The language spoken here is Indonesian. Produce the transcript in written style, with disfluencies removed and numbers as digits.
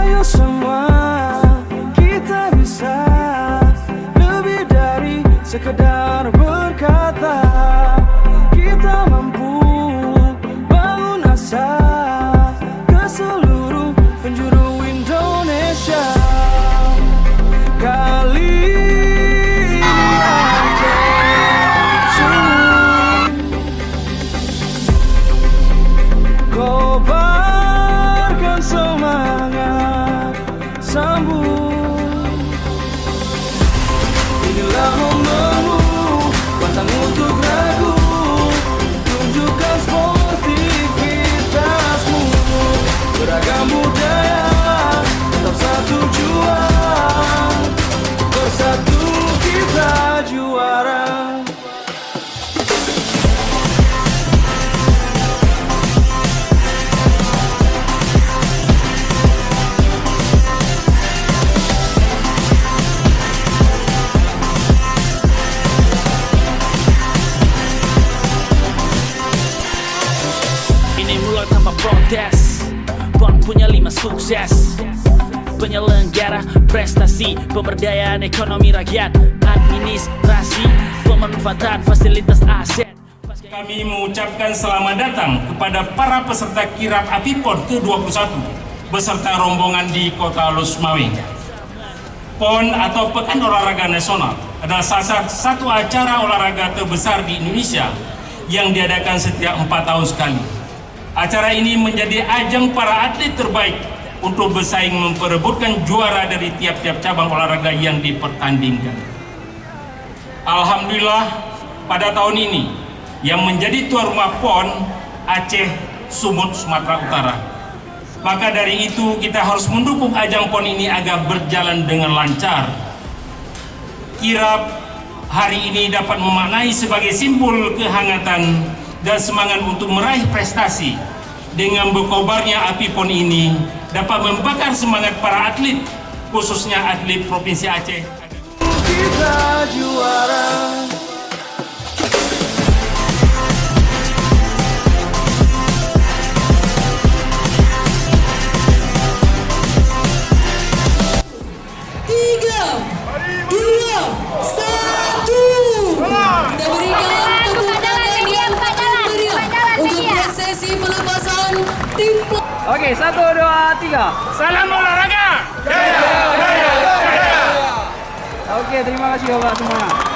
Ayo semua kita bisa lebih dari sekedar berkata. Kita mampu bangun asa ke seluruh penjuru Indonesia. Kali ini Aceh sungguh kobarkan semangat, sambut. Inilah momenmu, pantang untuk ragu. Tunjukkan sportivitasmu, beragam budaya, tetap satu jua. Bersatu kita juara. Ini mulai tanpa protes, PON punya 5 sukses. Penyelenggara prestasi, pemberdayaan ekonomi rakyat, administrasi, pemanfaatan fasilitas aset. Kami mengucapkan selamat datang kepada para peserta kirap api PON ke-21 beserta rombongan di Kota Losmawe. PON atau Pekan Olahraga Nasional adalah salah satu acara olahraga terbesar di Indonesia yang diadakan setiap 4 tahun sekali. Acara ini menjadi ajang para atlet terbaik untuk bersaing memperebutkan juara dari tiap-tiap cabang olahraga yang dipertandingkan. Alhamdulillah, pada tahun ini yang menjadi tuan rumah PON Aceh Sumut, Sumatera Utara. Maka dari itu kita harus mendukung ajang PON ini agar berjalan dengan lancar. Kirap hari ini dapat memaknai sebagai simbol kehangatan dan semangat untuk meraih prestasi. Dengan berkobarnya api PON ini dapat membakar semangat para atlet, khususnya atlet Provinsi Aceh. Kita juara. Tiga, dua, satu. Kita berikan tepuk tangan yang paling meriah untuk prosesi pelepasan tim. Oke, 1, 2, 3. Salam olahraga! Oke, terima kasih Bapak semuanya.